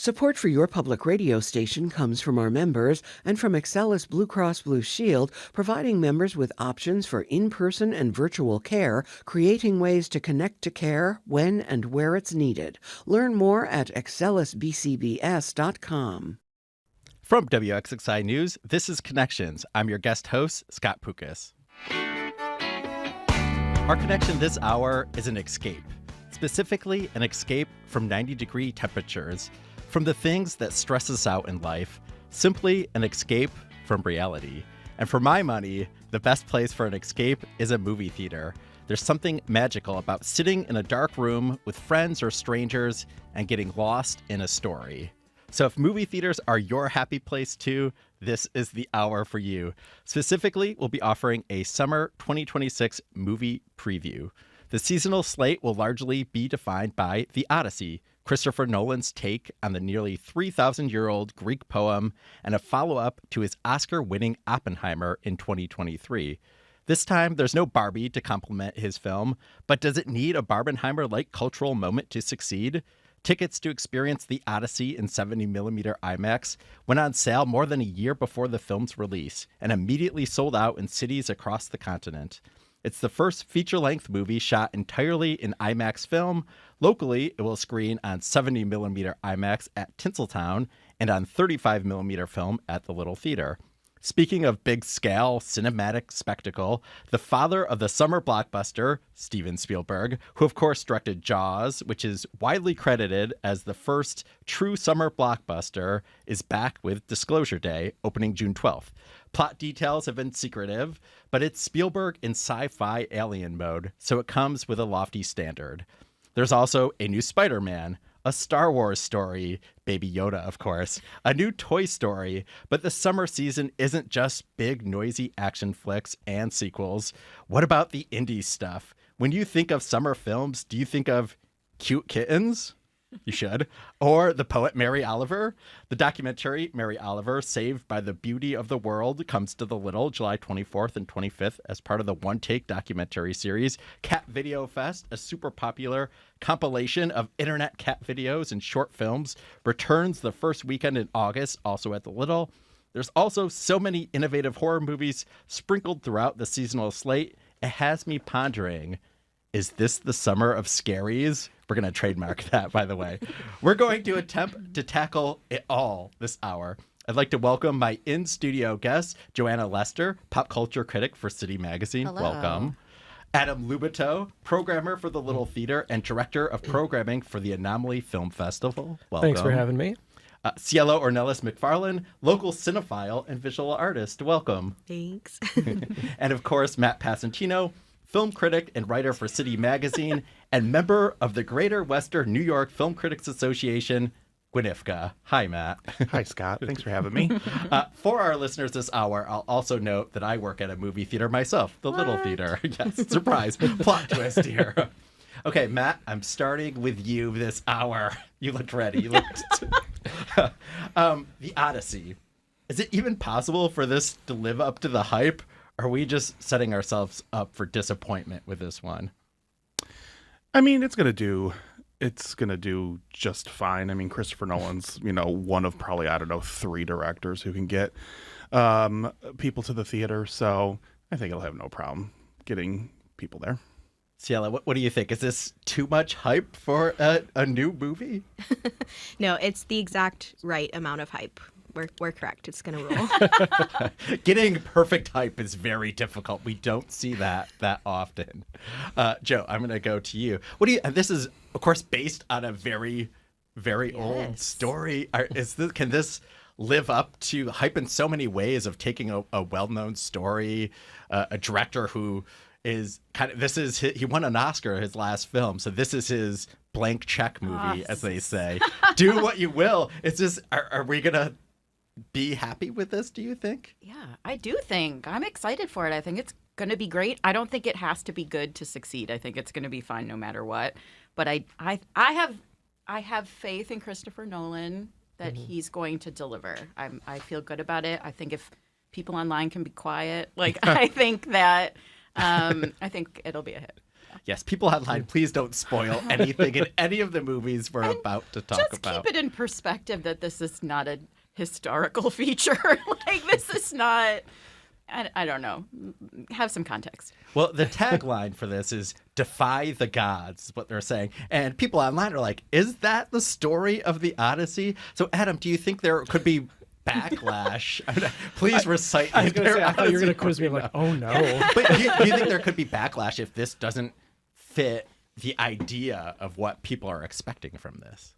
Support for your public radio station comes from our members and from Excelis Blue Cross Blue Shield, providing members with options for in-person and virtual care, creating ways to connect to care when and where it's needed. Learn more at excelisbcbs.com. From WXXI News, this is Connections. I'm your guest host, Scott Pukos. Our connection this hour is an escape, specifically an escape from 90-degree temperatures, from the things that stress us out in life, simply an escape from reality. And for my money, the best place for an escape is a movie theater. There's something magical about sitting in a dark room with friends or strangers and getting lost in a story. So if movie theaters are your happy place too, this is the hour for you. Specifically, we'll be offering a summer 2026 movie preview. The seasonal slate will largely be defined by The Odyssey, Christopher Nolan's take on the nearly 3,000-year-old Greek poem, and a follow-up to his Oscar-winning Oppenheimer in 2023. This time, there's no Barbie to complement his film, but does it need a Barbenheimer-like cultural moment to succeed? Tickets to experience The Odyssey in 70mm IMAX went on sale more than a year before the film's release and immediately sold out in cities across the continent. It's the first feature-length movie shot entirely in IMAX film. Locally, it will screen on 70mm IMAX at Tinseltown and on 35mm film at the Little Theater. Speaking of big-scale cinematic spectacle, the father of the summer blockbuster, Steven Spielberg, who of course directed Jaws, which is widely credited as the first true summer blockbuster, is back with Disclosure Day, opening June 12th. Plot details have been secretive, but it's Spielberg in sci-fi alien mode, so it comes with a lofty standard. There's also a new Spider-Man, a Star Wars story, Baby Yoda, of course, a new Toy Story, but the summer season isn't just big, noisy action flicks and sequels. What about the indie stuff? When you think of summer films, do you think of cute kittens? You should. Or the poet Mary Oliver. The documentary Mary Oliver, Saved by the Beauty of the World, comes to the Little July 24th and 25th as part of the One Take documentary series. Cat Video Fest, a super popular compilation of internet cat videos and short films, returns the first weekend in August, also at the Little. There's also so many innovative horror movies sprinkled throughout the seasonal slate. It has me pondering, is this the summer of scaries? We're going to trademark that, by the way. We're going to attempt to tackle it all this hour. I'd like to welcome my in-studio guest, Johanna Lester, pop culture critic for City Magazine. Hello. Welcome. Adam Lubitow, programmer for the Little Theater and director of programming for the Anomaly Film Festival. Welcome. Thanks for having me. Cielo Ornelas MacFarlane, local cinephile and visual artist. Welcome. Thanks. And of course, Matt Passantino, film critic and writer for City Magazine, and member of the Greater Western New York Film Critics Association, Gwynifka. Hi, Matt. Hi, Scott. Thanks for having me. For our listeners this hour, I'll also note that I work at a movie theater myself, the Little Theater. Yes, surprise. Plot twist here. Okay, Matt, I'm starting with you this hour. You looked ready. You looked... The Odyssey. Is it even possible for this to live up to the hype? Are we just setting ourselves up for disappointment with this one? I mean, it's gonna do just fine. I mean, Christopher Nolan's, one of probably, 3 directors who can get people to the theater. So I think it'll have no problem getting people there. Cielo, what do you think? Is this too much hype for a new movie? No, it's the exact right amount of hype. We're correct. It's going to roll. Getting perfect hype is very difficult. We don't see that often. Joe, I'm going to go to you. This is, of course, based on a very, very old story. Can this live up to hype in so many ways of taking a well-known story, a director who is he won an Oscar his last film, so this is his blank check movie, as they say. Do what you will. It's just, are we going to be happy with this, do you think? Yeah, I do think. I'm excited for it. I think it's going to be great. I don't think it has to be good to succeed. I think it's going to be fine no matter what. But I have faith in Christopher Nolan that he's going to deliver. I feel good about it. I think if people online can be quiet, I think that I think it'll be a hit. Yes, people online, please don't spoil anything in any of the movies we're about to talk Just about. keep it in perspective that this is not a historical feature. Like, this is not, I don't know. Have some context. Well, the tagline for this is "Defy the Gods," is what they're saying. And people online are like, is that the story of the Odyssey? So, Adam, do you think there could be backlash? Please recite. I was going to say, I thought you were going to Odyssey quiz me. I'm right like, now. oh no. But do you think there could be backlash if this doesn't fit the idea of what people are expecting from this?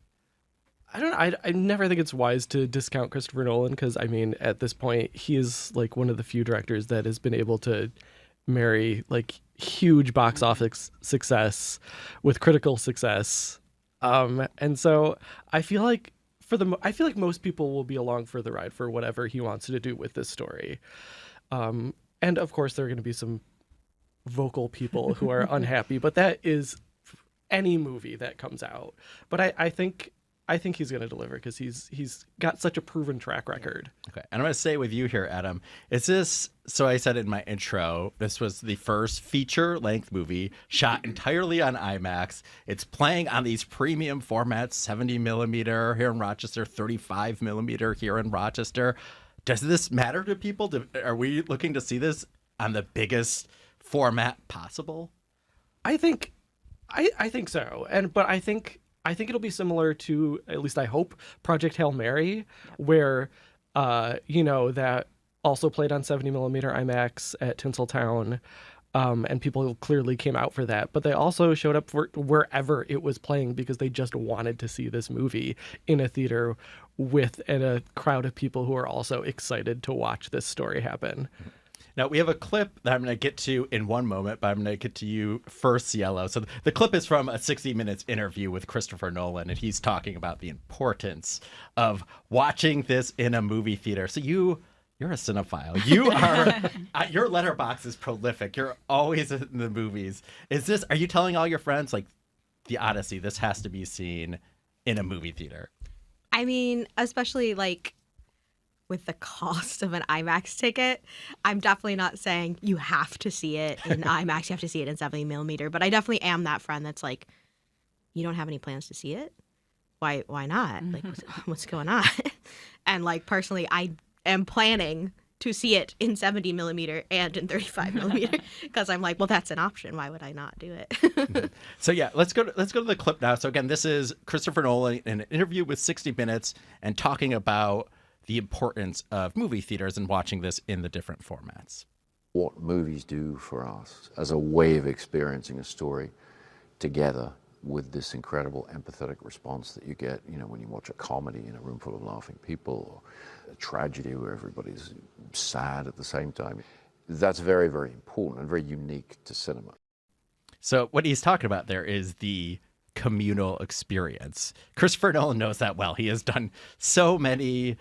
I don't know. I never think it's wise to discount Christopher Nolan because, I mean, at this point, he is like one of the few directors that has been able to marry like huge box office success with critical success. And so I feel like most people will be along for the ride for whatever he wants to do with this story. And of course, there are going to be some vocal people who are unhappy, but that is any movie that comes out. But I think he's going to deliver because he's got such a proven track record. Okay, and I'm going to stay with you here, Adam. Is this, so I said in my intro, this was the first feature-length movie shot entirely on IMAX. It's playing on these premium formats, 70 millimeter here in Rochester, 35 millimeter here in Rochester. Does this matter to people? Are we looking to see this on the biggest format possible? I think so. But I think it'll be similar to, at least I hope, Project Hail Mary, where, that also played on 70 millimeter IMAX at Tinseltown, and people clearly came out for that. But they also showed up for wherever it was playing because they just wanted to see this movie in a theater with a crowd of people who are also excited to watch this story happen. Now, we have a clip that I'm going to get to in one moment, but I'm going to get to you first, Cielo. So the clip is from a 60 Minutes interview with Christopher Nolan, and he's talking about the importance of watching this in a movie theater. So you're a cinephile. You are, your letterbox is prolific. You're always in the movies. Are you telling all your friends, like, the Odyssey, this has to be seen in a movie theater? I mean, especially like with the cost of an IMAX ticket, I'm definitely not saying you have to see it in IMAX, you have to see it in 70 millimeter, but I definitely am that friend that's like, you don't have any plans to see it? Why not? Like, what's going on? And like, personally, I am planning to see it in 70 millimeter and in 35 millimeter because I'm like, well, that's an option. Why would I not do it? So yeah, let's go to the clip now. So again, this is Christopher Nolan in an interview with 60 Minutes and talking about the importance of movie theaters and watching this in the different formats. What movies do for us as a way of experiencing a story together with this incredible empathetic response that you get, when you watch a comedy in a room full of laughing people, or a tragedy where everybody's sad at the same time. That's very, very important and very unique to cinema. So what he's talking about there is the communal experience. Christopher Nolan knows that well. He has done so many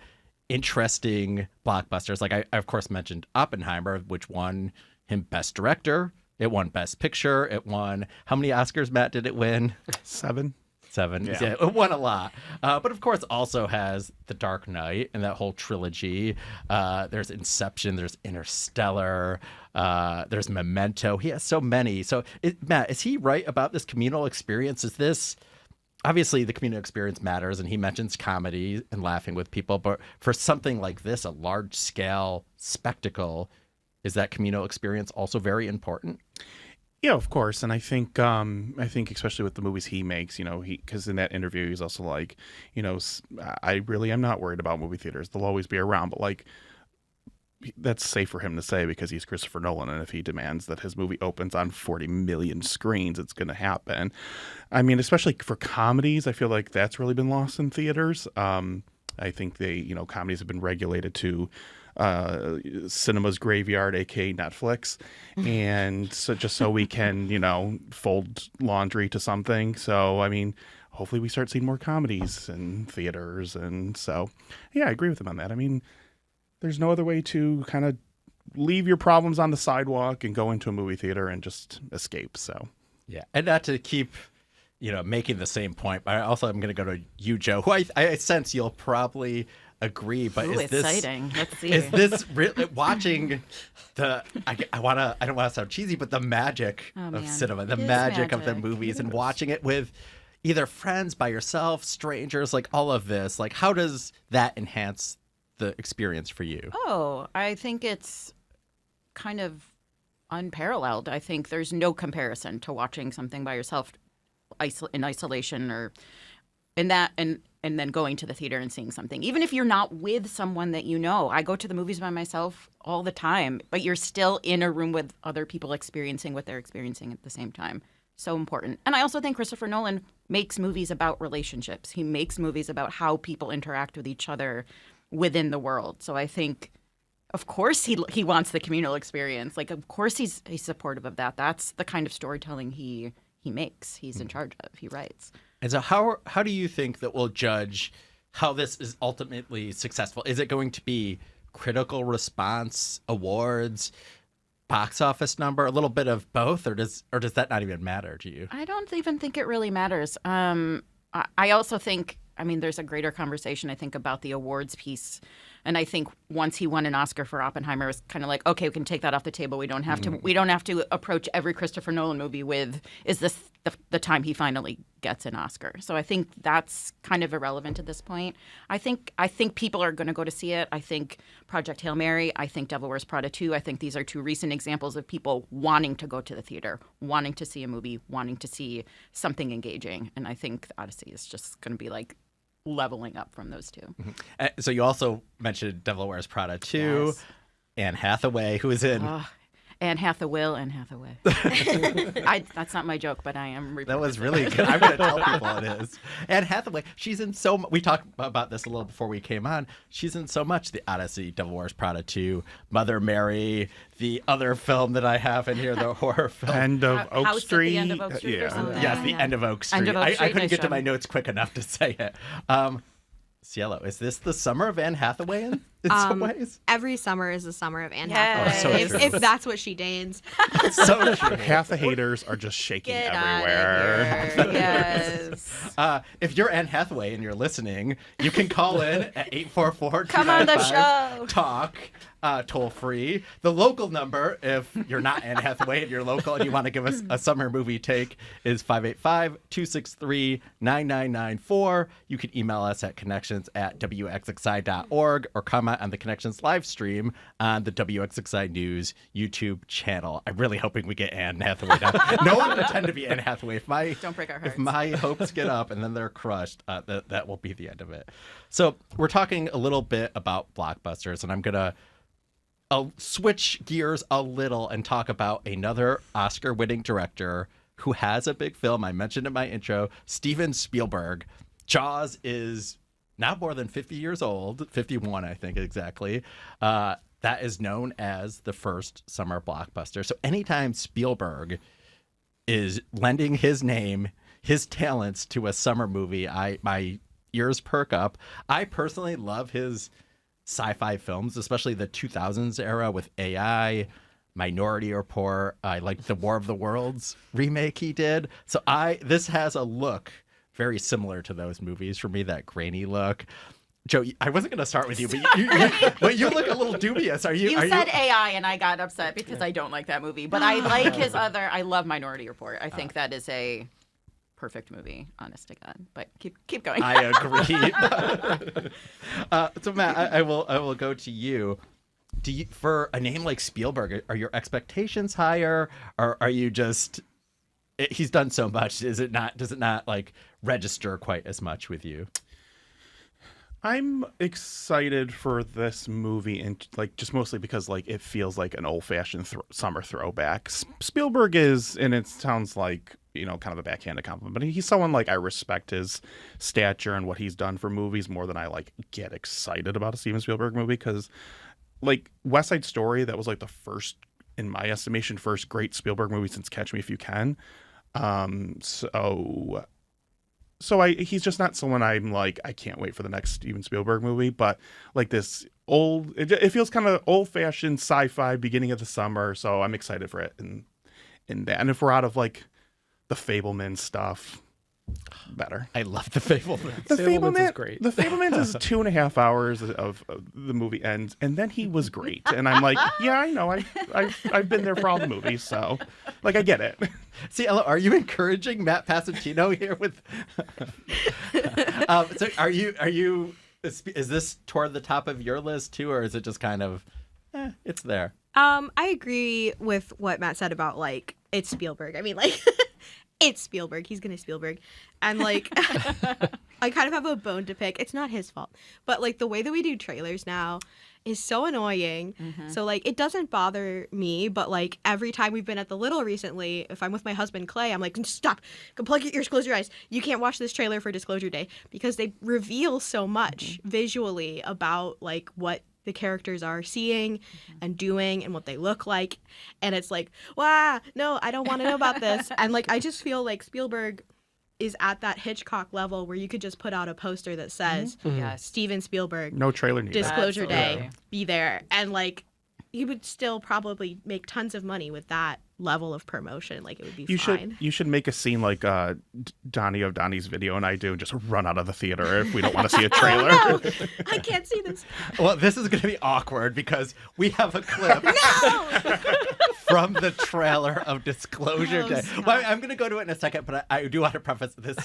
interesting blockbusters. Like I of course mentioned Oppenheimer, which won him Best Director. It won Best Picture. It won, how many Oscars, Matt, did it win? 7. Yeah, it won a lot. But of course also has The Dark Knight and that whole trilogy. There's Inception, there's Interstellar, there's Memento. He has so many. So Matt, is he right about this communal experience? Is this, obviously the communal experience matters, and he mentions comedy and laughing with people, but for something like this, a large scale spectacle, is that communal experience also very important? Yeah, of course. And I think especially with the movies he makes, because in that interview, he's also like, I really am not worried about movie theaters. They'll always be around. But like, that's safe for him to say because he's Christopher Nolan. And if he demands that his movie opens on 40 million screens, it's going to happen. I mean, especially for comedies, I feel like that's really been lost in theaters. I think comedies have been regulated to cinema's graveyard, aka Netflix, and so we can fold laundry to something. So I mean, hopefully we start seeing more comedies in theaters, and so yeah, I agree with him on that. I mean, there's no other way to kind of leave your problems on the sidewalk and go into a movie theater and just escape. So yeah, and not to keep making the same point, but also I'm going to go to you, Joe, who I sense you'll probably agree. But Ooh, is this exciting. Let's see. is this really watching the? I don't want to sound cheesy, but the magic Oh, of man. cinema, the It is magic of the magic. movies, and watching it with either friends, by yourself, strangers, like all of this. Like, how does that enhance the experience for you? Oh, I think it's kind of unparalleled. I think there's no comparison to watching something by yourself in isolation or in that and then going to the theater and seeing something. Even if you're not with someone that you know. I go to the movies by myself all the time, but you're still in a room with other people experiencing what they're experiencing at the same time. So important. And I also think Christopher Nolan makes movies about relationships. He makes movies about how people interact with each other within the world. So I think, of course, he wants the communal experience. Like, of course, he's supportive of that. That's the kind of storytelling he makes. He's in charge of. He writes. And so how do you think that we'll judge how this is ultimately successful? Is it going to be critical response, awards, box office number, a little bit of both, or does that not even matter to you? I don't even think it really matters. I also think, I mean, there's a greater conversation, I think, about the awards piece. And I think once he won an Oscar for Oppenheimer, it's kind of like, okay, we can take that off the table. We don't have to approach every Christopher Nolan movie with, is this the time he finally gets an Oscar? So I think that's kind of irrelevant at this point. I think people are going to go to see it. I think Project Hail Mary, I think Devil Wears Prada 2, I think these are two recent examples of people wanting to go to the theater, wanting to see a movie, wanting to see something engaging. And I think Odyssey is just going to be like leveling up from those two. So you also mentioned Devil Wears Prada 2, Yes. Anne Hathaway, who is in... Anne Hathaway. That's not my joke, but I am repeating. That was really good. I'm going to tell people it is. Anne Hathaway, she's in so much. We talked about this a little before we came on. She's in so much. The Odyssey, Devil Wears Prada 2, Mother Mary, the other film that I have in here, the horror film. End of Oak House at the Street. End of Oak Street or something. Yes, the End of Oak Street. End of Oak I Street, couldn't nice get to job. my notes quick enough to say it. Cielo, is this the summer of Anne Hathaway in some ways? Every summer is the summer of Anne Yes. Hathaway. Oh, so if true. that's what she deigns. So true. Half the haters are just shaking Get everywhere. out of here. Yes. If you're Anne Hathaway and you're listening, you can call in at 844 Come on the show. Talk, toll free. The local number, if you're not Anne Hathaway and you're local and you want to give us a summer movie take, is 585-263-9994. You can email us at connections@wxxi.org or comment on the Connections live stream on the WXXI News YouTube channel. I'm really hoping we get Anne Hathaway down. No one will pretend to be Anne Hathaway. Don't break our If hearts. my hopes get up and then they're crushed, that will be the end of it. So we're talking a little bit about blockbusters, and I'm gonna switch gears a little and talk about another Oscar-winning director who has a big film. I mentioned in my intro, Steven Spielberg. Jaws is now more than 50 years old, 51, I think exactly. That is known as the first summer blockbuster. So anytime Spielberg is lending his name, his talents to a summer movie, my ears perk up. I personally love his sci-fi films, especially the 2000s era with AI, Minority Report. I like the War of the Worlds remake he did. So this has a look very similar to those movies for me, that grainy look. Joe, I wasn't going to start with you, but you look a little dubious. You said AI, and I got upset because I don't like that movie. But I like his other. I love Minority Report. I think that is a perfect movie, honest to God. But keep going. I agree. So Matt, I will go to you. For a name like Spielberg, are your expectations higher, or are you just? He's done so much. Does it not like register quite as much with you? I'm excited for this movie, and like just mostly because like it feels like an old-fashioned summer throwback. Spielberg is, and it sounds like, you know, kind of a backhanded compliment, but he's someone like I respect his stature and what he's done for movies more than I like get excited about a Steven Spielberg movie, because like West Side Story, that was like the first, in my estimation, first great Spielberg movie since Catch Me If You Can. He's just not someone I'm like, I can't wait for the next Steven Spielberg movie, but like this it feels kind of old-fashioned sci-fi beginning of the summer, so I'm excited for it in that. And if we're out of like the Fableman stuff, better. I love The Fablemans. The Fablemans is great. The Fablemans is 2.5 hours of the movie ends, and then he was great. And I'm like, yeah, I know. I've been there for all the movies, so like I get it. Cielo, are you encouraging Matt Pasatino here with? So are you? Is this toward the top of your list too, or is it just kind of, it's there? I agree with what Matt said about like it's Spielberg. I mean, like it's Spielberg. He's gonna Spielberg, and like I kind of have a bone to pick. It's not his fault, but like the way that we do trailers now is so annoying. So like it doesn't bother me, but like every time we've been at the Little recently, if I'm with my husband Clay, I'm like, stop, go plug your ears, close your eyes. You can't watch this trailer for Disclosure Day because they reveal so much visually about like what the characters are seeing and doing and what they look like, and it's like, wow, no, I don't want to know about this. And like I just feel like Spielberg is at that Hitchcock level where you could just put out a poster that says Steven Spielberg, No trailer needed. Disclosure Day, Absolutely. be there, and like you would still probably make tons of money with that level of promotion. Like it would be fine. You should make a scene like Donnie of Donnie's Video and I do, and just run out of the theater if we don't want to see a trailer. Oh, no, I can't see this. Well, this is going to be awkward because we have a clip from the trailer of Disclosure Day. stop. Well, I'm going to go to it in a second, but I do want to preface this.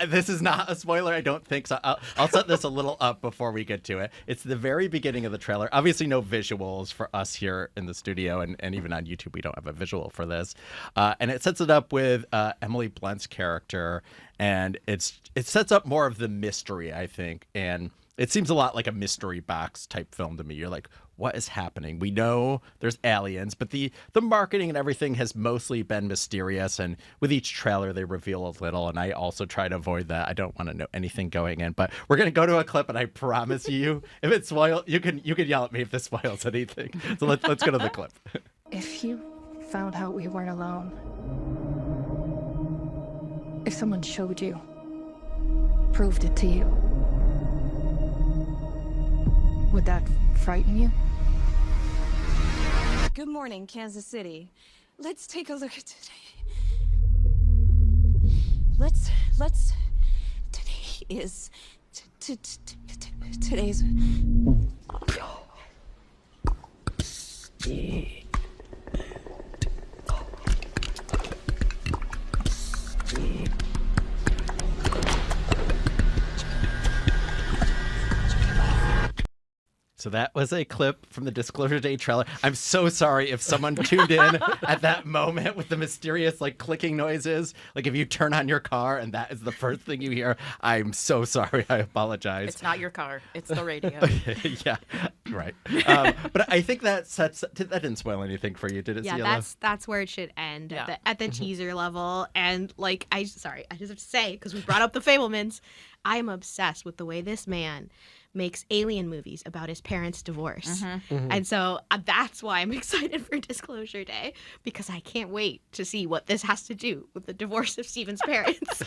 This is not a spoiler, I don't think so. I'll set this a little up before we get to it. It's the very beginning of the trailer. Obviously, no visuals for us here in the studio, and even on YouTube, we don't have a visual for this. And it sets it up with Emily Blunt's character, and it sets up more of the mystery, I think. And it seems a lot like a mystery box type film to me. You're like, what is happening? We know there's aliens, but the marketing and everything has mostly been mysterious. And with each trailer, they reveal a little. And I also try to avoid that. I don't want to know anything going in. But we're going to go to a clip, and I promise you, if it's spoiled, you can yell at me if this spoils anything. So let's go to the clip. If you found out we weren't alone, if someone showed you, proved it to you, would that frighten you? Good morning, Kansas City. Let's take a look at today. Let's today is today's So that was a clip from the Disclosure Day trailer. I'm so sorry if someone tuned in at that moment with the mysterious like clicking noises. Like if you turn on your car and that is the first thing you hear, I'm so sorry. I apologize. It's not your car. It's the radio. Yeah, right. But I think that didn't spoil anything for you, did it? Yeah, Cielo? that's where it should end Yeah. at the teaser level. And like I just have to say, because we brought up the Fablemans, I am obsessed with the way this man makes alien movies about his parents' divorce. And so that's why I'm excited for Disclosure Day, because I can't wait to see what this has to do with the divorce of Steven's parents.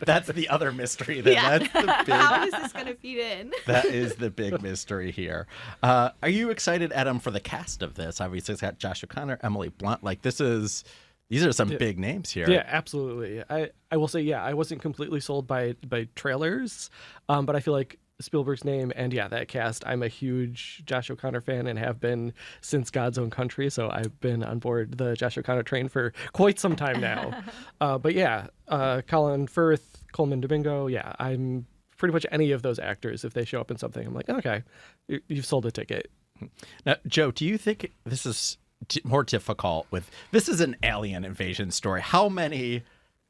That's the other mystery. Then. Yeah. That's the big. How is this going to feed in? That is the big mystery here. Are you excited, Adam, for the cast of this? Obviously, it's got Josh O'Connor, Emily Blunt. Like these are some big names here. Yeah, absolutely. I will say, I wasn't completely sold by trailers, but I feel like Spielberg's name and that cast, I'm a huge Josh O'Connor fan and have been since God's Own Country, so I've been on board the Josh O'Connor train for quite some time now. But Colin Firth, Coleman Domingo, I'm pretty much any of those actors. If they show up in something, I'm like, okay, you've sold a ticket. Now, Joe, do you think this is more difficult this is an alien invasion story? How many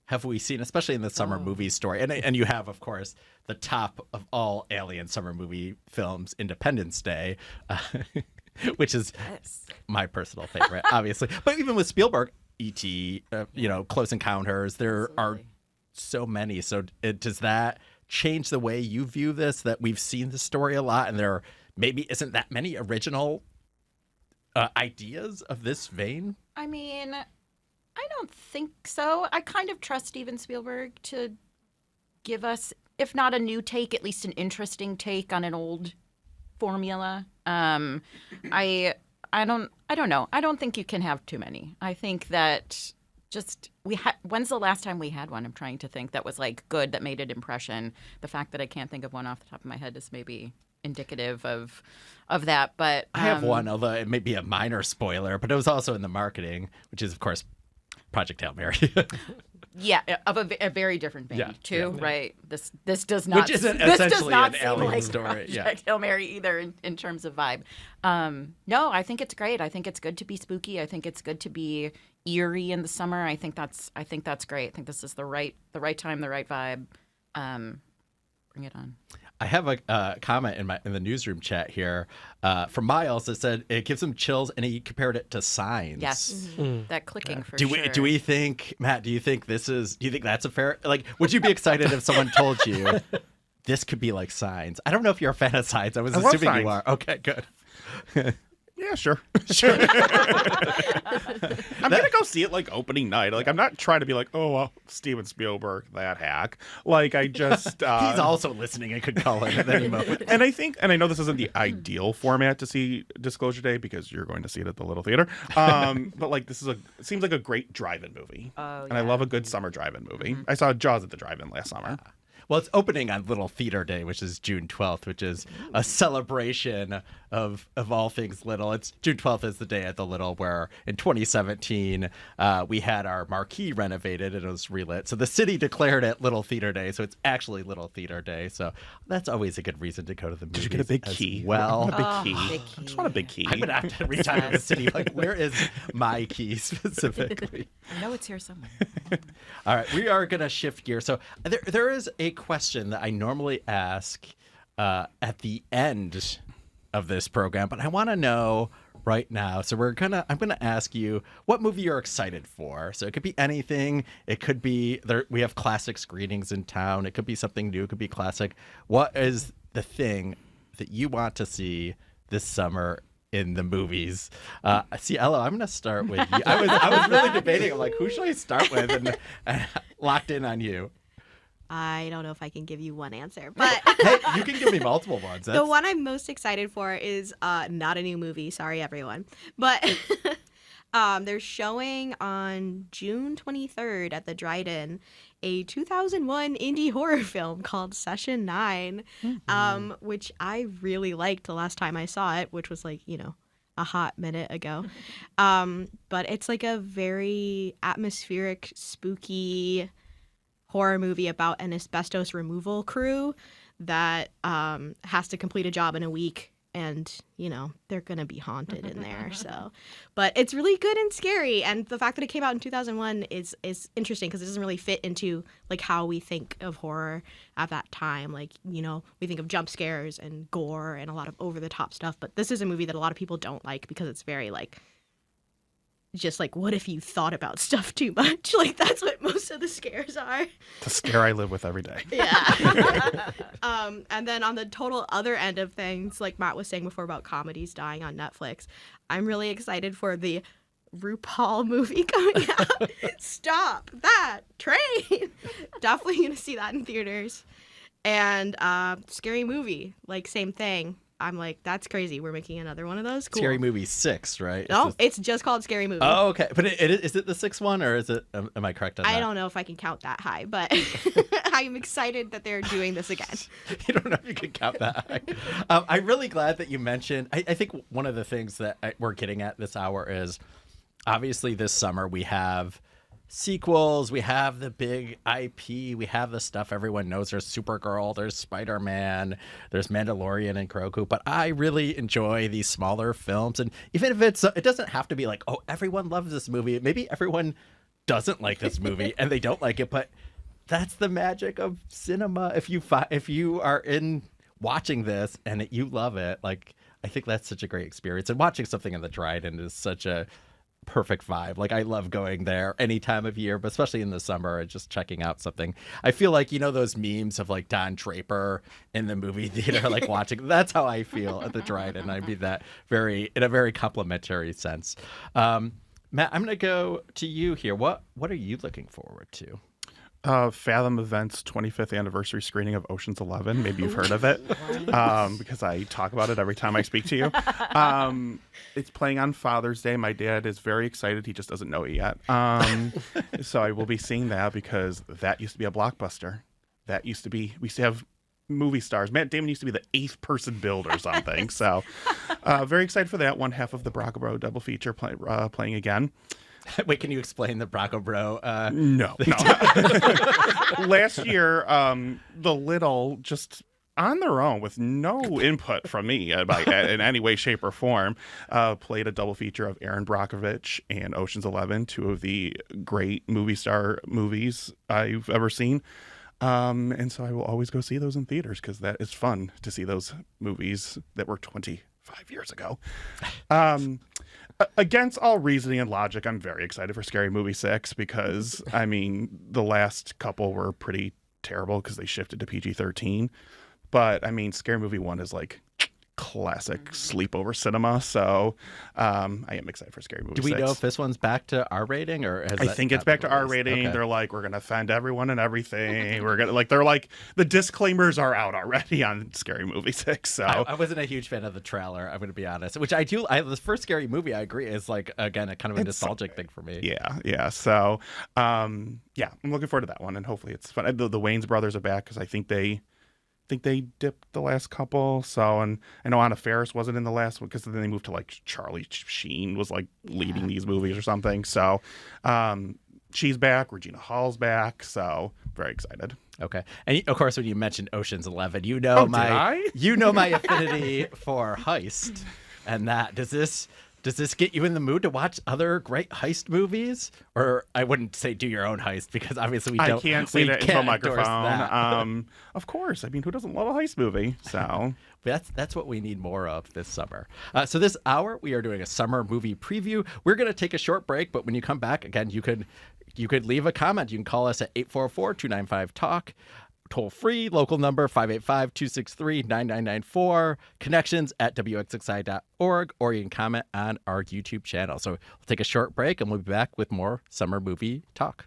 have we seen, especially in the summer movie story? And you have, of course, the top of all alien summer movie films, Independence Day, which is my personal favorite, obviously. But even with Spielberg, E.T., Close Encounters, there are so many. So does that change the way you view this, that we've seen the story a lot and there maybe isn't that many original ideas of this vein? I mean, I don't think so. I kind of trust Steven Spielberg to give us, if not a new take, at least an interesting take on an old formula. I don't know. I don't think you can have too many. I think that just when's the last time we had one? I'm trying to think that was like good, that made an impression. The fact that I can't think of one off the top of my head is maybe indicative of that. But I have one, although it may be a minor spoiler, but it was also in the marketing, which is of course Project Hail Mary. Yeah, of a very different vein too, right? This does not, which isn't this essentially does not an seem alien like story. Project Hail Mary either in terms of vibe. No, I think it's great. I think it's good to be spooky. I think it's good to be eerie in the summer. I think that's great. I think this is the right time, the right vibe. Bring it on. I have a comment in the newsroom chat here from Miles that said it gives him chills, and he compared it to Signs. Yes, that clicking for do sure. Do we think, Matt? Do you think that's a fair? Like, would you be excited if someone told you this could be like Signs? I don't know if you're a fan of Signs. I was love assuming Signs. you are. Okay, good. Yeah, sure. Sure. I'm going to go see it like opening night. Like, I'm not trying to be like, oh, well, Steven Spielberg, that hack. Like, I just. He's also listening and could call in at any moment. And I know this isn't the ideal format to see Disclosure Day because you're going to see it at the Little Theater. But like, it seems like a great drive-in movie. Oh, and I love a good summer drive-in movie. I saw Jaws at the drive-in last summer. Well, it's opening on Little Theater Day, which is June 12th, which is a celebration of all things Little. It's June 12th is the day at the Little where in 2017 we had our marquee renovated and it was relit. So the city declared it Little Theater Day, so it's actually Little Theater Day. So that's always a good reason to go to the movies. Did you get a big key? Well, I just want a big key. I'm gonna have to reach out to the city. Like, where is my key specifically? I know it's here somewhere. All right, we are gonna shift gears. So there is a question that I normally ask at the end of this program, but I want to know right now. So I'm gonna ask you what movie you're excited for. So it could be anything. It could be we have classic screenings in town. It could be something new. It could be classic. What is the thing that you want to see this summer in the movies? Cielo, I'm going to start with you. I was really debating. I'm like, who should I start with? And locked in on you. I don't know if I can give you one answer, but Hey, you can give me multiple ones. the one I'm most excited for is not a new movie. Sorry, everyone. But they're showing on June 23rd at the Dryden a 2001 indie horror film called Session 9, which I really liked the last time I saw it, which was like, a hot minute ago. But it's like a very atmospheric, spooky horror movie about an asbestos removal crew that has to complete a job in a week. And, they're going to be haunted in there. So, but it's really good and scary. And the fact that it came out in 2001 is interesting because it doesn't really fit into like how we think of horror at that time. Like, we think of jump scares and gore and a lot of over the top stuff. But this is a movie that a lot of people don't like because it's very like, just like, what if you thought about stuff too much? Like, that's what most of the scares are. The scare I live with every day. Yeah. And then on the total other end of things, like Matt was saying before about comedies dying on Netflix, I'm really excited for the RuPaul movie coming out. Stop that train. Definitely going to see that in theaters. And Scary Movie, like, same thing. I'm like, that's crazy. We're making another one of those. Cool. Scary Movie 6, right? No, it's just called Scary Movie. Oh, okay. But is it the 6th one, or is it? Am I correct on that? I don't know if I can count that high, but I'm excited that they're doing this again. You don't know if you can count that high. I'm really glad that you mentioned. I think one of the things that we're getting at this hour is obviously this summer we have sequels, we have the big IP, we have the stuff everyone knows. There's Supergirl, there's Spider-Man, there's Mandalorian and Grogu, but I really enjoy these smaller films. And even if it doesn't have to be like, oh, everyone loves this movie. Maybe everyone doesn't like this movie and they don't like it, but that's the magic of cinema. If you are in watching this and you love it, like, I think that's such a great experience. And watching something in the Dryden is such a perfect vibe. Like, I love going there any time of year, but especially in the summer and just checking out something. I feel like, those memes of like Don Draper in the movie theater, like watching, that's how I feel at the Dryden. I mean that in a very complimentary sense. Matt, I'm going to go to you here. What are you looking forward to? Fathom Events 25th anniversary screening of Ocean's 11. Maybe you've heard of it, because I talk about it every time I speak to you. It's playing on Father's Day. My dad is very excited. He just doesn't know it yet. So I will be seeing that because that used to be a blockbuster. That used to be, we used to have movie stars. Matt Damon used to be the 8th person build or something. So very excited for that. One half of the Brocco Bro double feature playing again. Wait, can you explain the Brocco Bro? No. Last year, the Little, just on their own with no input from me in any way, shape, or form, played a double feature of Aaron Brockovich and Ocean's 11, two of the great movie star movies I've ever seen. And so I will always go see those in theaters because that is fun to see those movies that were 25 years ago. Against all reasoning and logic, I'm very excited for Scary Movie 6 because, I mean, the last couple were pretty terrible because they shifted to PG-13. But, I mean, Scary Movie 1 is like classic sleepover cinema. So I am excited for Scary Movie 6. Do we know if this one's back to R rating or I think it's back to R rating. Okay. They're like, we're going to offend everyone and everything. We're going to they're like, the disclaimers are out already on Scary Movie 6. So I wasn't a huge fan of the trailer, I'm going to be honest, which I do. The first Scary Movie, I agree, is like, again, a kind of a nostalgic thing for me. Yeah. So, I'm looking forward to that one. And hopefully it's fun. The Wayans brothers are back because I think they dipped the last couple. So, and I know Anna Faris wasn't in the last one because then they moved to like Charlie Sheen was like leading these movies or something. So she's back. Regina Hall's back. So very excited. Okay. And of course, when you mentioned Ocean's 11, you know my affinity for heist, and that does this get you in the mood to watch other great heist movies? Or I wouldn't say do your own heist because obviously we don't. I can't say that into a microphone. Of course. I mean, who doesn't love a heist movie? So that's what we need more of this summer. So this hour we are doing a summer movie preview. We're going to take a short break, but when you come back again, you could leave a comment. You can call us at 844-295-TALK. Toll free, local number 585-263-9994, connections at wxxi.org, or you can comment on our YouTube channel. So we'll take a short break and we'll be back with more summer movie talk.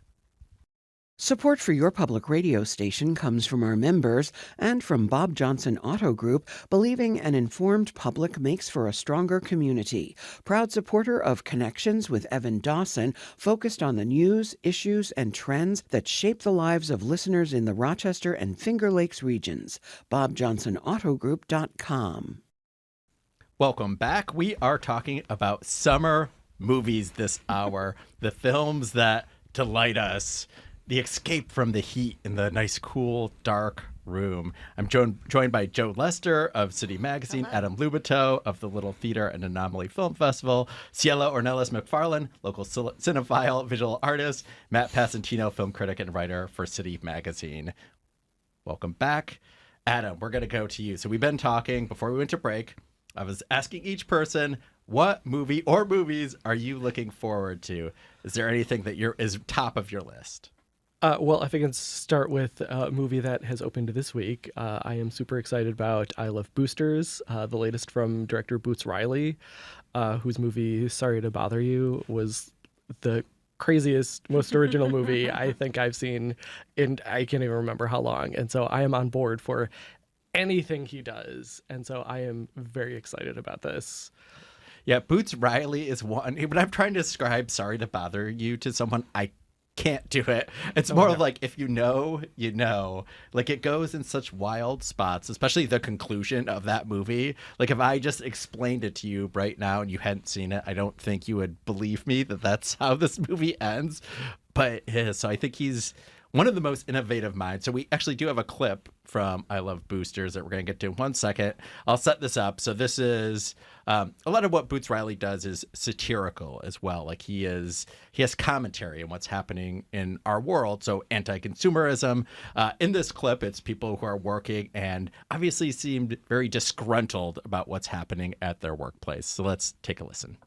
Support for your public radio station comes from our members and from Bob Johnson Auto Group, believing an informed public makes for a stronger community. Proud supporter of Connections with Evan Dawson, focused on the news, issues, and trends that shape the lives of listeners in the Rochester and Finger Lakes regions. BobJohnsonAutoGroup.com. Welcome back. We are talking about summer movies this hour, the films that delight us. The escape from the heat in the nice, cool, dark room. I'm joined by Joe Lester of City Magazine, Adam Lubitow of the Little Theater and Anomaly Film Festival, Cielo Ornelas MacFarlane, local cinephile visual artist, Matt Passantino, film critic and writer for City Magazine. Welcome back. Adam, we're going to go to you. So we've been talking before we went to break. I was asking each person, what movie or movies are you looking forward to? Is there anything that is top of your list? Well, if I can start with a movie that has opened this week, I am super excited about I Love Boosters, the latest from director Boots Riley, whose movie Sorry to Bother You was the craziest, most original movie I think I've seen in I can't even remember how long. And so I am on board for anything he does. And so I am very excited about this. Yeah, Boots Riley is one. When I'm trying to describe Sorry to Bother You to someone, I can't do it. It's more of like, if you know, you know. Like, it goes in such wild spots, especially the conclusion of that movie. Like, if I just explained it to you right now and you hadn't seen it, I don't think you would believe me that that's how this movie ends. But it is. So I think he's one of the most innovative minds. So we actually do have a clip from I Love Boosters that we're going to get to in 1 second. I'll set this up. So this is a lot of what Boots Riley does is satirical as well. Like he has commentary on what's happening in our world. So anti-consumerism. In this clip, it's people who are working and obviously seemed very disgruntled about what's happening at their workplace. So let's take a listen.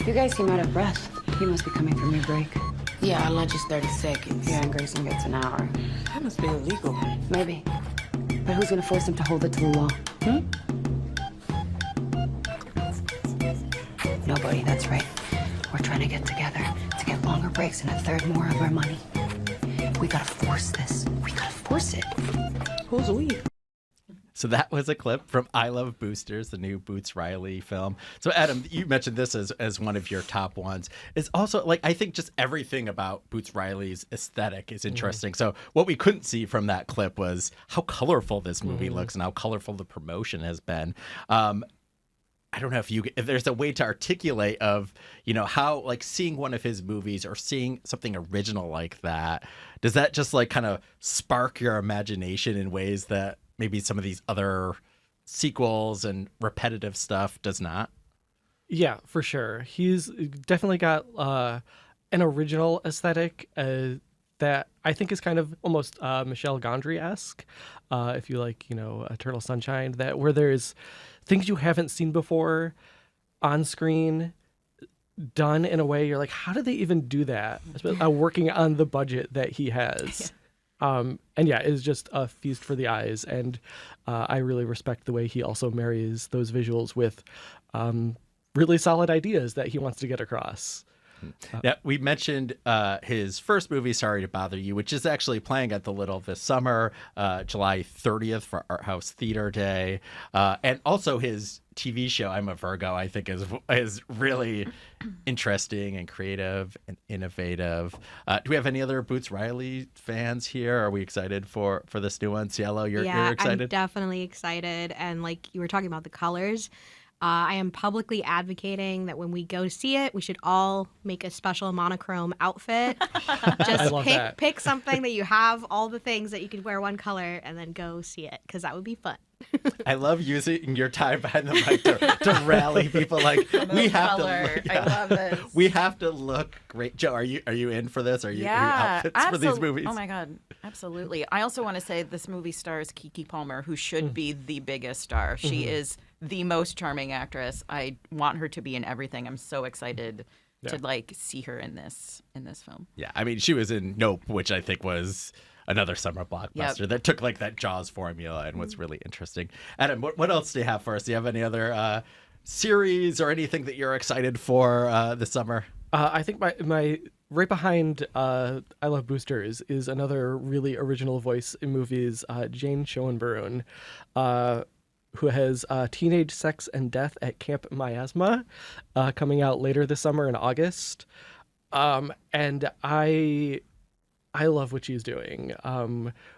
You guys seem out of breath. You must be coming from your break. Yeah, our lunch is 30 seconds. Yeah, and Grayson gets an hour. That must be illegal. Maybe. But who's gonna force him to hold it to the law? Nobody, that's right. We're trying to get together to get longer breaks and a third more of our money. We gotta force this. We gotta force it. Who's we? So that was a clip from I Love Boosters, the new Boots Riley film. So Adam, you mentioned this as one of your top ones. It's also like, I think just everything about Boots Riley's aesthetic is interesting. So what we couldn't see from that clip was how colorful this movie looks and how colorful the promotion has been. I don't know if there's a way to articulate of, how like seeing one of his movies or seeing something original like that, does that just like kind of spark your imagination in ways that maybe some of these other sequels and repetitive stuff does not? Yeah, for sure. He's definitely got an original aesthetic that I think is kind of almost Michel Gondry-esque. If you like, Eternal Sunshine, that where there's things you haven't seen before on screen done in a way you're like, how did they even do that? Working on the budget that he has. And yeah, it's just a feast for the eyes. And I really respect the way he also marries those visuals with really solid ideas that he wants to get across. Yeah, we mentioned his first movie, Sorry to Bother You, which is actually playing at the Little this summer, July 30th for Art House Theater Day. And also his TV show, I'm a Virgo, I think is really interesting and creative and innovative. Do we have any other Boots Riley fans here? Are we excited for this new one? Cielo, you're excited? I'm definitely excited. And like you were talking about the colors, I am publicly advocating that when we go see it, we should all make a special monochrome outfit. Just pick something that you have, all the things that you could wear one color, and then go see it, because that would be fun. I love using your time behind the mic to rally people. Like, we have to. I love this. We have to look great. Joe, are you in for this? Are you outfits for these movies? Oh my God, absolutely. I also want to say this movie stars Keke Palmer, who should be the biggest star. She is the most charming actress. I want her to be in everything. I'm so excited to like see her in this film. Yeah, I mean, she was in Nope, which I think was another summer blockbuster that took like that Jaws formula and was really interesting. Adam, what else do you have for us? Do you have any other series or anything that you're excited for this summer? I think my right behind I Love Boosters is another really original voice in movies, Jane Schoenbrunn, who has Teenage Sex and Death at Camp Miasma coming out later this summer in August. And I love what she's doing.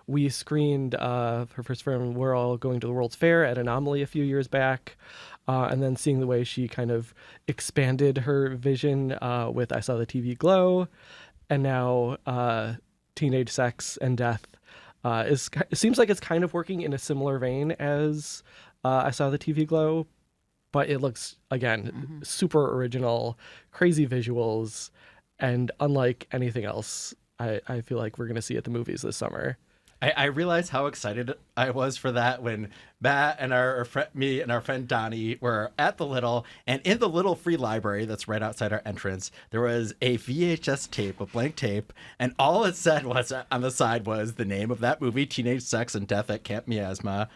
We screened her first film, We're All Going to the World's Fair, at Anomaly a few years back. And then seeing the way she kind of expanded her vision with I Saw the TV Glow. And now Teenage Sex and Death it seems like it's kind of working in a similar vein as I Saw the TV Glow. But it looks, again, super original, crazy visuals, and unlike anything else I feel like we're going to see at the movies this summer. I realized how excited I was for that when Matt and me and our friend Donnie were at the Little, and in the Little free library that's right outside our entrance, there was a VHS tape, a blank tape, and all it said was on the side was the name of that movie, Teenage Sex and Death at Camp Miasma,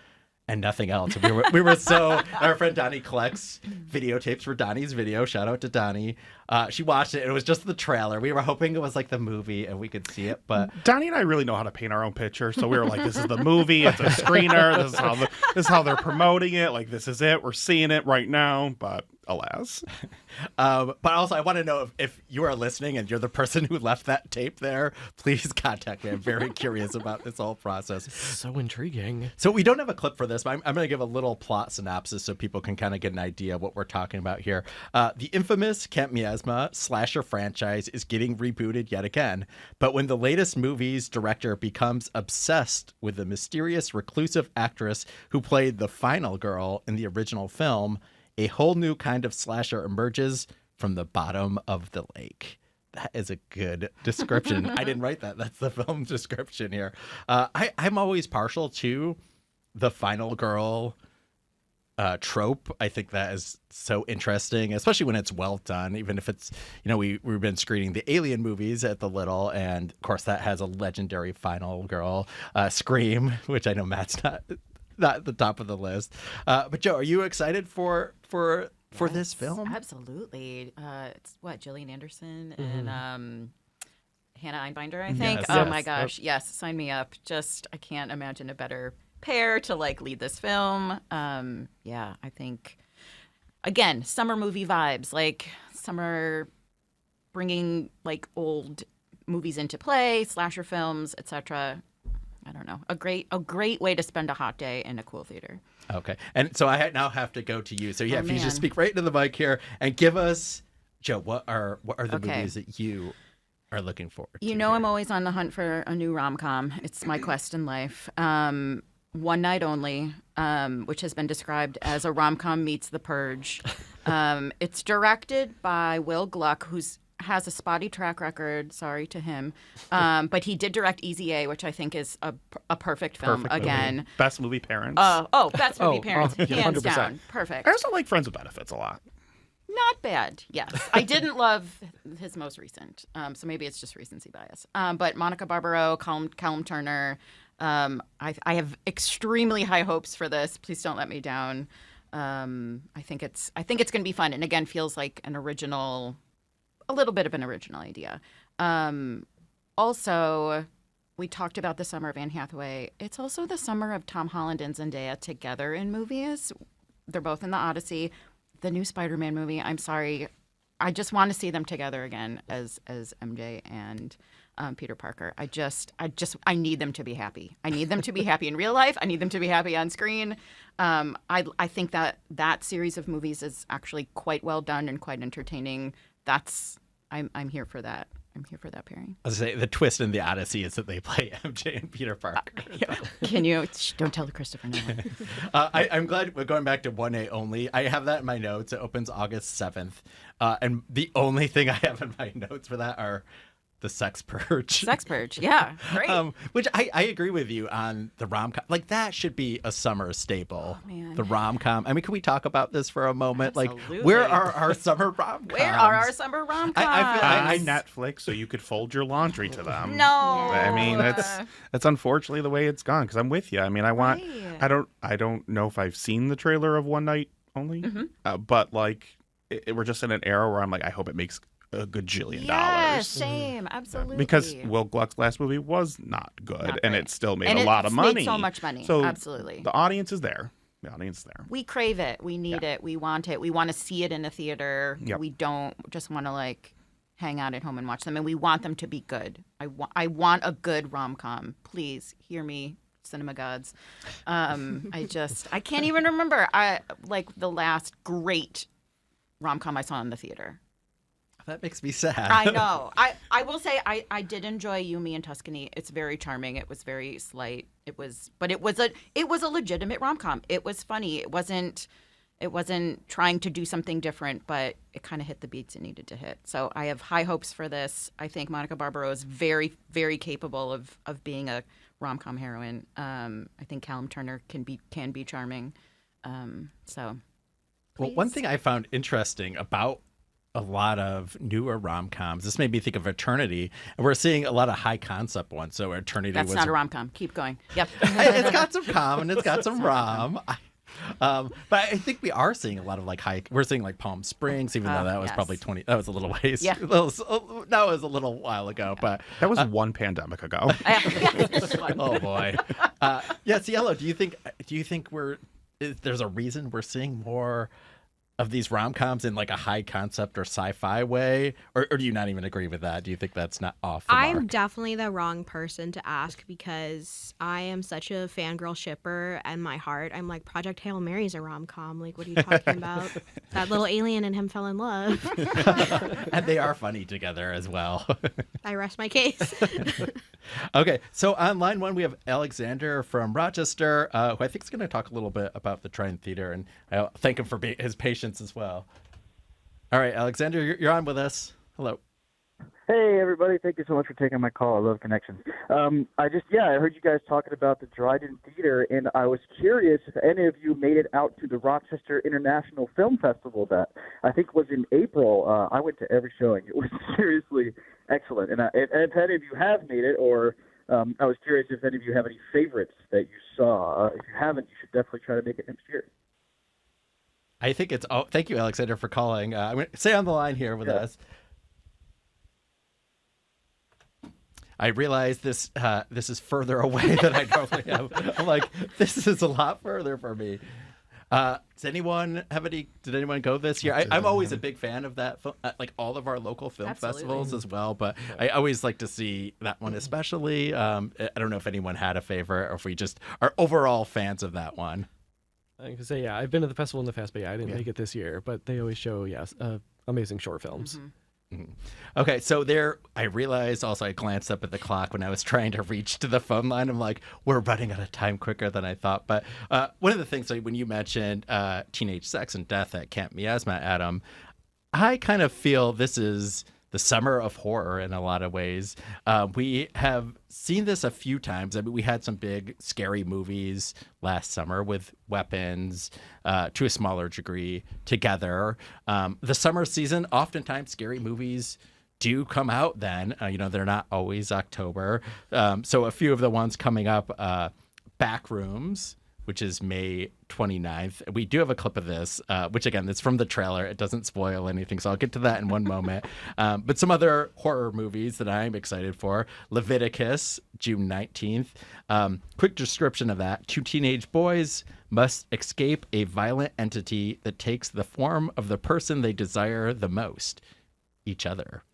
and nothing else. We were so, our friend Donnie collects videotapes for Donnie's Video. Shout out to Donnie. She watched it. It was just the trailer. We were hoping it was like the movie and we could see it, but Donnie and I really know how to paint our own picture. So we were like, this is the movie. It's a screener. This is how they're promoting it. Like, this is it. We're seeing it right now. But alas. But also, I want to know if you are listening and you're the person who left that tape there, please contact me. I'm very curious about this whole process. So intriguing. So we don't have a clip for this, but I'm going to give a little plot synopsis so people can kind of get an idea of what we're talking about here. The infamous Camp Miasma slasher franchise is getting rebooted yet again. But when the latest movie's director becomes obsessed with the mysterious reclusive actress who played the final girl in the original film, a whole new kind of slasher emerges from the bottom of the lake. That is a good description. I didn't write that. That's the film description here. I'm always partial to the final girl trope. I think that is so interesting, especially when it's well done, even if it's, we've been screening the Alien movies at the Little, and of course that has a legendary final girl, Scream, which I know Matt's not at the top of the list. But Joe, are you excited for this film? Absolutely. It's Gillian Anderson and Hannah Einbinder, I think. Yes. Oh Yes. my gosh, yes, sign me up. Just I can't imagine a better pair to like lead this film. Yeah, I think again, summer movie vibes, like summer bringing like old movies into play, slasher films, etc. I don't know. A great way to spend a hot day in a cool theater. Okay. And so I now have to go to you. So yeah, Oh, if you man. just speak right into the mic here and give us, Joe, what are the Okay. movies that you are looking forward to? You know, I'm always on the hunt for a new rom-com. It's my quest in life. One Night Only, which has been described as a rom-com meets The Purge. It's directed by Will Gluck, has a spotty track record. Sorry to him, but he did direct Easy A, which I think is a perfect film. Perfect movie. Again, Best movie parents. best movie parents, hands 100%. down, perfect. I also like Friends with Benefits a lot. Not bad, yes. I didn't love his most recent, so maybe it's just recency bias. But Monica Barbaro, Callum Turner, I have extremely high hopes for this. Please don't let me down. I think it's going to be fun, and again, feels like a little bit of an original idea. Also, we talked about the summer of Anne Hathaway. It's also the summer of Tom Holland and Zendaya together in movies. They're both in the Odyssey. The new Spider-Man movie, I'm sorry. I just want to see them together again as MJ and Peter Parker. I need them to be happy. I need them to be happy in real life. I need them to be happy on screen. I think that series of movies is actually quite well done and quite entertaining. I'm here for that. I'm here for that pairing. I was gonna say the twist in the Odyssey is that they play MJ and Peter Parker. Can you don't tell Christopher Nolan? I'm glad we're going back to 1A only. I have that in my notes. It opens August 7th. And the only thing I have in my notes for that are the Sex Purge. Sex Purge, yeah, great. Which I agree with you on the rom-com. Like, that should be a summer staple. Oh, man. The rom-com. I mean, can we talk about this for a moment? Absolutely. Like, where are our summer rom-coms? Where are our summer rom-coms? I Netflix, so you could fold your laundry to them. No. I mean, that's unfortunately the way it's gone. Because I'm with you. I mean, Right. I don't know if I've seen the trailer of One Night Only, but like, we're just in an era where I'm like, I hope it makes a gajillion Yeah, dollars. same, absolutely. Because Will Gluck's last movie was not good, Not and great. it still made And a lot it's of made money. so much money, So absolutely. the audience is there. The audience is there. We crave it. We need it. We want it. We want to see it in a theater. Yep. We don't just want to like hang out at home and watch them. And we want them to be good. I want a good rom-com. Please hear me, cinema gods. I can't even remember. Like the last great rom-com I saw in the theater. That makes me sad. I know. I will say I did enjoy You, Me, and Tuscany. It's very charming. It was very slight. It was a legitimate rom-com. It was funny. It wasn't trying to do something different, but it kind of hit the beats it needed to hit. So I have high hopes for this. I think Monica Barbaro is very, very capable of being a rom-com heroine. I think Callum Turner can be charming. Well, one thing I found interesting about a lot of newer rom-coms, this made me think of Eternity, and we're seeing a lot of high concept ones. So Eternity That's was not a rom-com. Keep going. Yep. It's got some com and it's got some rom. But I think we are seeing a lot of like we're seeing like Palm Springs, even though that was yes. probably that was a little ways. Yeah. That was a little while ago, but That was one pandemic ago. oh boy. Cielo, do you think there's a reason we're seeing more of these rom-coms in like a high concept or sci-fi way, or do you not even agree with that? Do you think that's not off the I'm mark? definitely the wrong person to ask because I am such a fangirl shipper, and my heart, I'm like, Project Hail Mary is a rom-com. Like, what are you talking about? That little alien and him fell in love. And they are funny together as well. I rest my case. Okay, so on line one, we have Alexander from Rochester, who I think is going to talk a little bit about the Trident Theater, and I thank him for his patience as well. All right, Alexander, you're on with us. Hello. Hey, everybody. Thank you so much for taking my call. I love connections. I heard you guys talking about the Trident Theater, and I was curious if any of you made it out to the Rochester International Film Festival that I think was in April. I went to every showing. It was seriously excellent. And if any of you have made it, or I was curious if any of you have any favorites that you saw. If you haven't, you should definitely try to make it next year. I think it's... Oh, thank you, Alexander, for calling. I'm going to stay on the line here with us. I realize this is further away than I normally am. I'm like, this is a lot further for me. Does anyone have any? Did anyone go this year? I'm always a big fan of that, like all of our local film festivals as well. But I always like to see that one especially. I don't know if anyone had a favorite or if we just are overall fans of that one. I can say, I've been to the festival in the past, but I didn't make it this year. But they always show, amazing short films. Mm-hmm. Okay, so I realized also I glanced up at the clock when I was trying to reach to the phone line. I'm like, we're running out of time quicker than I thought. But one of the things, like when you mentioned teenage sex and death at Camp Miasma, Adam, I kind of feel this is the summer of horror in a lot of ways. We have seen this a few times. I mean, we had some big scary movies last summer with Weapons, to a smaller degree, Together. The summer season, oftentimes scary movies do come out then. They're not always October. So a few of the ones coming up, Backrooms, which is May 29th. We do have a clip of this, which again, it's from the trailer. It doesn't spoil anything, so I'll get to that in one moment. But some other horror movies that I'm excited for. Leviticus, June 19th. Quick description of that. 2 teenage boys must escape a violent entity that takes the form of the person they desire the most, each other.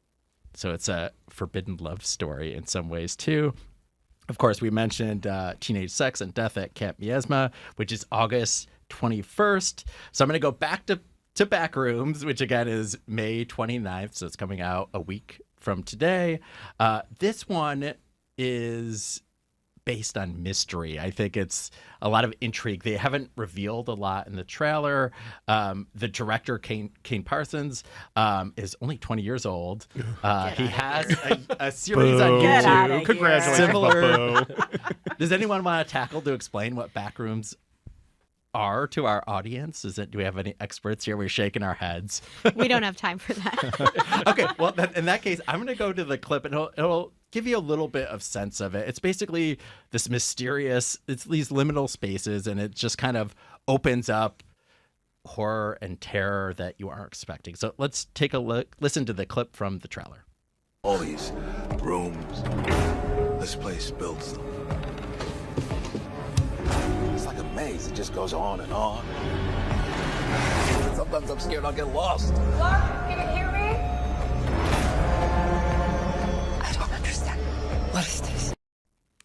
So it's a forbidden love story in some ways, too. Of course, we mentioned Teenage Sex and Death at Camp Miasma, which is August 21st. So I'm going to go back to Backrooms, which again is May 29th. So it's coming out a week from today. This one is based on mystery. I think it's a lot of intrigue. They haven't revealed a lot in the trailer. The director, Kane Parsons, is only 20 years old. He has a series on YouTube. Congratulations, Similar. Does anyone want to tackle to explain what Backrooms are to our audience? Do we have any experts here? We're shaking our heads. We don't have time for that. Okay, well, in that case, I'm going to go to the clip, and it'll give you a little bit of sense of it. It's basically this mysterious, it's these liminal spaces, and it just kind of opens up horror and terror that you aren't expecting. So let's take a listen to the clip from the trailer. All these rooms, this place builds them. It's like a maze. It just goes on and on. Sometimes I'm scared I'll get lost. Clark, can you hear me? I don't understand. What is this?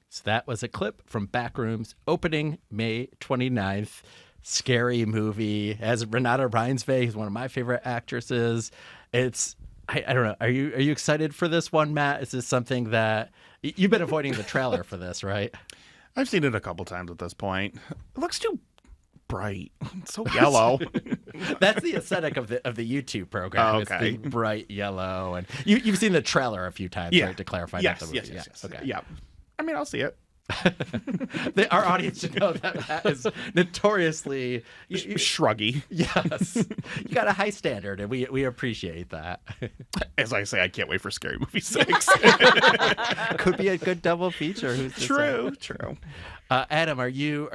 So that was a clip from Backrooms, opening May 29th. Scary movie. As Renata Reinsve, who's one of my favorite actresses. It's, I don't know. Are you excited for this one, Matt? Is this something that you've been avoiding the trailer for this, right? I've seen it a couple times at this point. It looks too bright. It's so yellow. That's the aesthetic of the YouTube program. Oh, okay. It's the bright yellow, and you've seen the trailer a few times, right? To clarify, yes, not the movie. Yes. Okay. Yeah. I mean, I'll see it. Our audience should know that is notoriously shruggy. Yes, you got a high standard, and we appreciate that. As I say, I can't wait for Scary Movie 6. Could be a good double feature. Who's to say? True. Adam, are you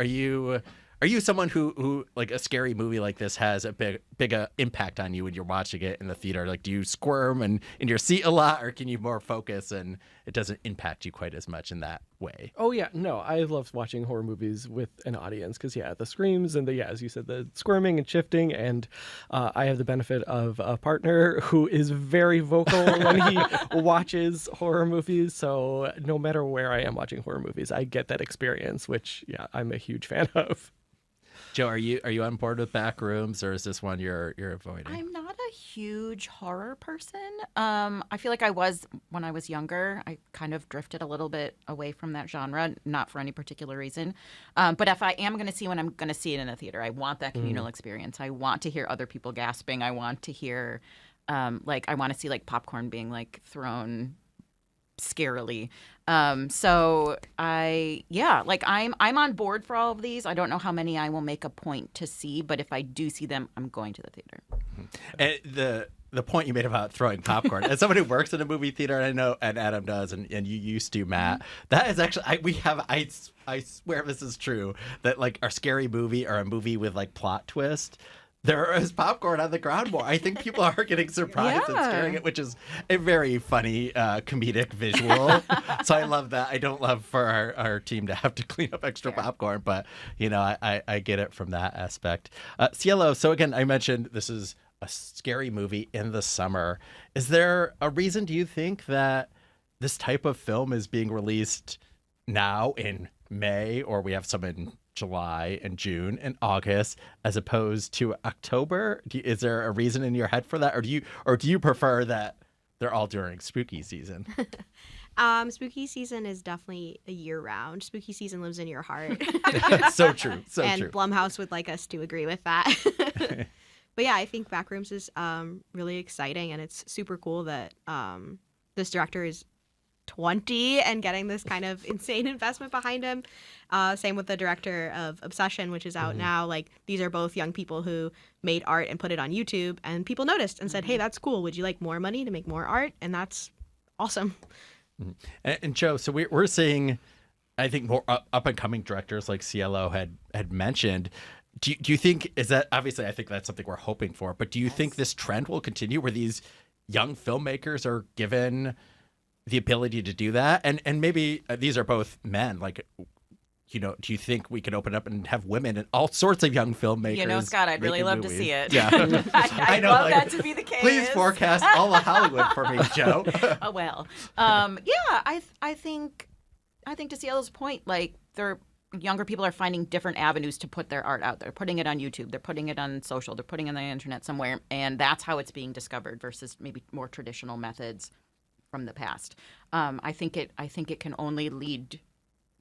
someone who like a scary movie like this has a big impact on you when you're watching it in the theater? Like, do you squirm and in your seat a lot, or can you more focus and it doesn't impact you quite as much in that way? Oh yeah, no, I love watching horror movies with an audience because the screams and as you said, the squirming and shifting, and I have the benefit of a partner who is very vocal when he watches horror movies. So no matter where I am watching horror movies, I get that experience, which I'm a huge fan of. Joe, are you on board with Backrooms, or is this one you're avoiding? I'm not a huge horror person. I feel like I was when I was younger. I kind of drifted a little bit away from that genre, not for any particular reason. But if I am going to see one, I'm going to see it in a theater. I want that communal experience. I want to hear other people gasping. I want to hear, I want to see like popcorn being like thrown scarily. So I'm on board for all of these. I don't know how many I will make a point to see, but if I do see them, I'm going to the theater. And the point you made about throwing popcorn, as someone who works in a movie theater, and I know, and Adam does, and you used to, Matt, that is actually, I swear this is true, that like our scary movie or a movie with like plot twist, there is popcorn on the ground more. I think people are getting surprised and staring at it, which is a very funny comedic visual. So I love that. I don't love for our team to have to clean up extra popcorn, but I get it from that aspect. Cielo, so again, I mentioned this is a scary movie in the summer. Is there a reason, do you think, that this type of film is being released now in May, or we have some in July and June and August as opposed to October? Is there a reason in your head for that, or do you prefer that they're all during spooky season? Spooky season is definitely a year round. Spooky season lives in your heart. So true. And Blumhouse would like us to agree with that. But yeah, I think Backrooms is really exciting, and it's super cool that this director is 20 and getting this kind of insane investment behind him. Same with the director of Obsession, which is out now. Like, these are both young people who made art and put it on YouTube, and people noticed and said, hey, that's cool. Would you like more money to make more art? And that's awesome. And Joe, so we're seeing, I think, more up and coming directors like Cielo had mentioned. Do you think, is that, obviously I think that's something we're hoping for, but do you think this trend will continue where these young filmmakers are given the ability to do that? And maybe these are both men, like, do you think we could open up and have women and all sorts of young filmmakers? Scott, I'd really love to see it. Yeah. I know, love that to be the case. Please forecast all of Hollywood for me, Joe. Oh, well. I think to Cielo's point, like, younger people are finding different avenues to put their art out. They're putting it on YouTube. They're putting it on social. They're putting it on the internet somewhere. And that's how it's being discovered versus maybe more traditional methods from the past. I think it can only lead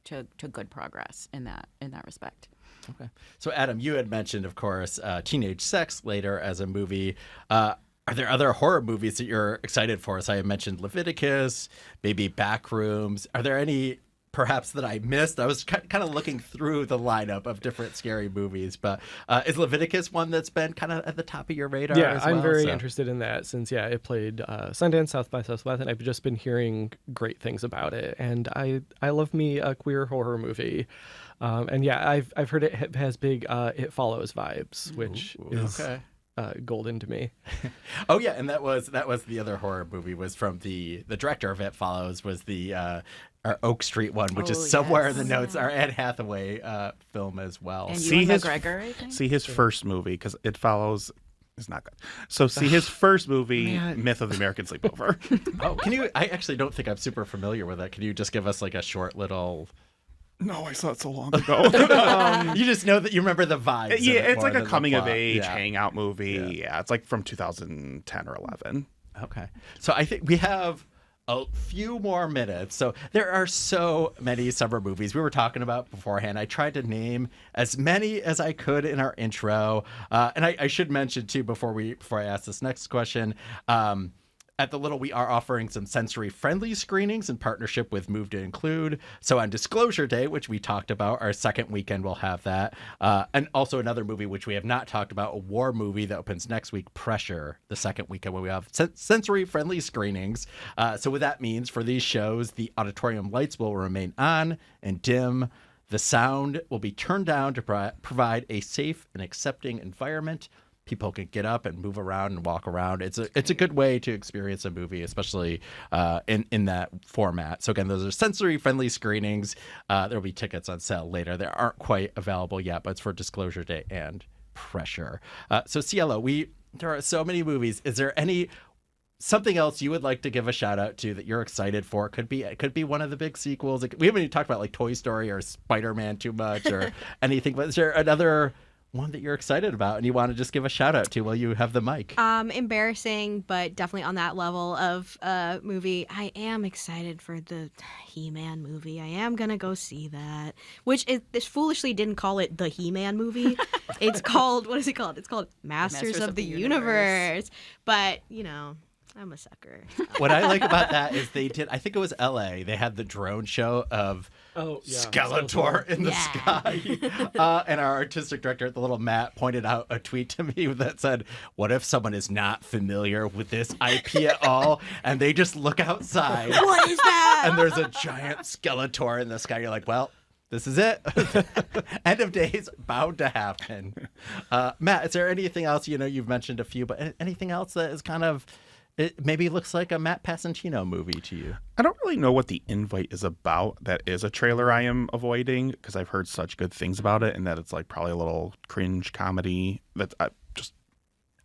to good progress in that respect. Okay. So Adam, you had mentioned, of course, Teenage Sex later as a movie. Are there other horror movies that you're excited for? So I mentioned Leviticus, maybe Backrooms. Are there any perhaps that I missed? I was kind of looking through the lineup of different scary movies, but is Leviticus one that's been kind of at the top of your radar? Yeah, as well? I'm very interested in that since, it played Sundance, South by Southwest, and I've just been hearing great things about it. And I love me a queer horror movie. And I've heard it has big It Follows vibes, which is golden to me. Oh yeah, and that was the other horror movie, was from the director of It Follows, was the our Oak Street one, which is somewhere in the notes, our Anne Hathaway film as well. And Ewan McGregor, I think? See his first movie, because It Follows is not good. So see his first movie, Myth of the American Sleepover. Oh, can you? I actually don't think I'm super familiar with that. Can you just give us like a short little? No, I saw it so long ago. You just know that you remember the vibes. Yeah, it's like a coming of age hangout movie. Yeah, it's like from 2010 or 11. Okay. So I think we have a few more minutes. So there are so many summer movies we were talking about beforehand. I tried to name as many as I could in our intro. And I should mention too, before I ask this next question, at the Little, we are offering some sensory-friendly screenings in partnership with Move to Include. So on Disclosure Day, which we talked about, our second weekend, we'll have that. And also another movie, which we have not talked about, a war movie that opens next week, Pressure, the second weekend, where we have sensory-friendly screenings. So what that means for these shows, the auditorium lights will remain on and dim. The sound will be turned down to provide a safe and accepting environment. People can get up and move around and walk around. It's a good way to experience a movie, especially in that format. So again, those are sensory-friendly screenings. There will be tickets on sale later. They aren't quite available yet, but it's for Disclosure Day and Pressure. So Cielo, there are so many movies. Is there something else you would like to give a shout out to that you're excited for? It could be one of the big sequels. We haven't even talked about like Toy Story or Spider-Man too much or anything, but is there another one that you're excited about and you want to just give a shout out to while you have the mic? Embarrassing, but definitely on that level of movie. I am excited for the He-Man movie. I am gonna go see that. Which is foolishly didn't call it the He-Man movie. It's called, what is it called? It's called Masters of the Universe. But I'm a sucker. What I like about that is they did, I think it was LA, they had the drone show of Skeletor in the sky. And our artistic director at the Little, Matt, pointed out a tweet to me that said, what if someone is not familiar with this IP at all and they just look outside? What is that? And there's a giant Skeletor in the sky. You're like, well, This is it. End of days bound to happen. Matt, is there anything else? You've mentioned a few, but anything else that is kind of, it maybe looks like a Matt Pasentino movie to you? I don't really know what the invite is about. That is a trailer I am avoiding because I've heard such good things about it, and that it's like probably a little cringe comedy.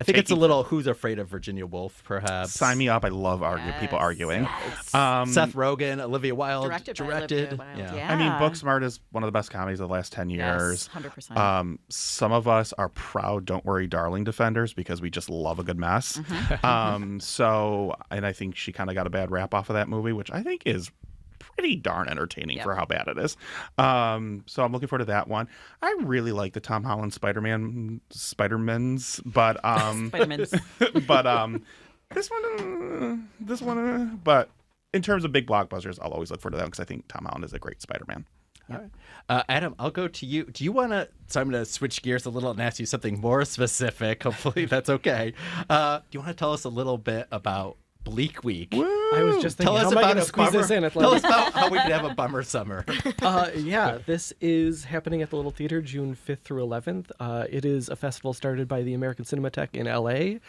I think it's a little Who's Afraid of Virginia Woolf, perhaps. Sign me up. I love people arguing. Seth Rogen, Olivia Wilde directed. Olivia Wilde. Yeah. I mean, Booksmart is one of the best comedies of the last 10 years. Yes, 100%. Some of us are proud Don't Worry Darling defenders because we just love a good mess. And I think she kind of got a bad rap off of that movie, which I think is pretty darn entertaining for how bad it is. So I'm looking forward to that one. I really like the Tom Holland Spider-Mans, but this one, but in terms of big blockbusters, I'll always look forward to them because I think Tom Holland is a great Spider-Man. All right. Adam, I'll go to you. Do you want to, so I'm going to switch gears a little and ask you something more specific. Hopefully that's okay. Do you want to tell us a little bit about Bleak Week? Woo! I was just thinking, how am I going to squeeze this in? Tell us about how we could have a bummer summer. This is happening at the Little Theater June 5th through 11th. It is a festival started by the American Cinematheque in LA,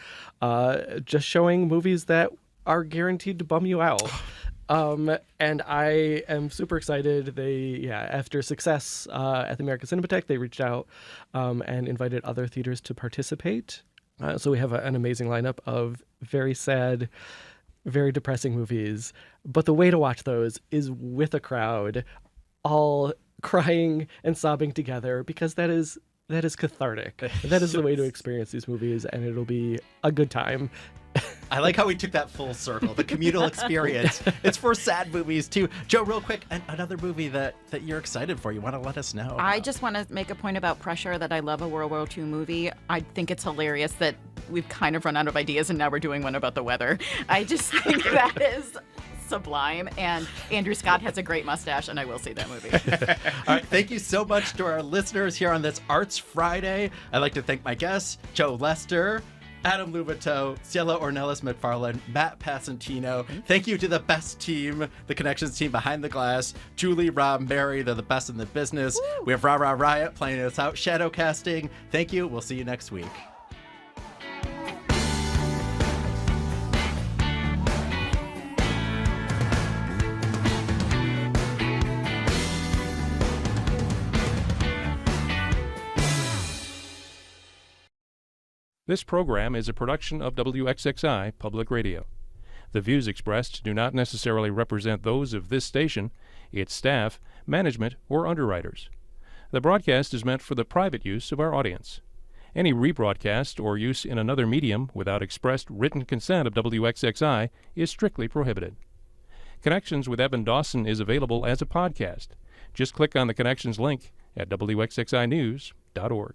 just showing movies that are guaranteed to bum you out. And I am super excited. After success at the American Cinematheque, they reached out and invited other theaters to participate. So we have an amazing lineup of very sad, very depressing movies. But the way to watch those is with a crowd, all crying and sobbing together, because that is cathartic. That is the way to experience these movies, and it'll be a good time. I like how we took that full circle, the communal experience. It's for sad movies, too. Joe, real quick, another movie that you're excited for. You want to let us know? I just want to make a point about Pressure, that I love a World War II movie. I think it's hilarious that we've kind of run out of ideas, and now we're doing one about the weather. I just think that is sublime, and Andrew Scott has a great mustache, and I will see that movie. All right, thank you so much to our listeners here on this Arts Friday. I'd like to thank my guests, Joe Lester, Adam Lubitow, Cielo Ornelas MacFarlane, Matt Pasentino. Thank you to the best team, the Connections team behind the glass, Julie, Rob, Mary. They're the best in the business. Woo! We have Rah Rah Riot playing us out, shadow casting. Thank you. We'll see you next week. This program is a production of WXXI Public Radio. The views expressed do not necessarily represent those of this station, its staff, management, or underwriters. The broadcast is meant for the private use of our audience. Any rebroadcast or use in another medium without expressed written consent of WXXI is strictly prohibited. Connections with Evan Dawson is available as a podcast. Just click on the Connections link at WXXInews.org.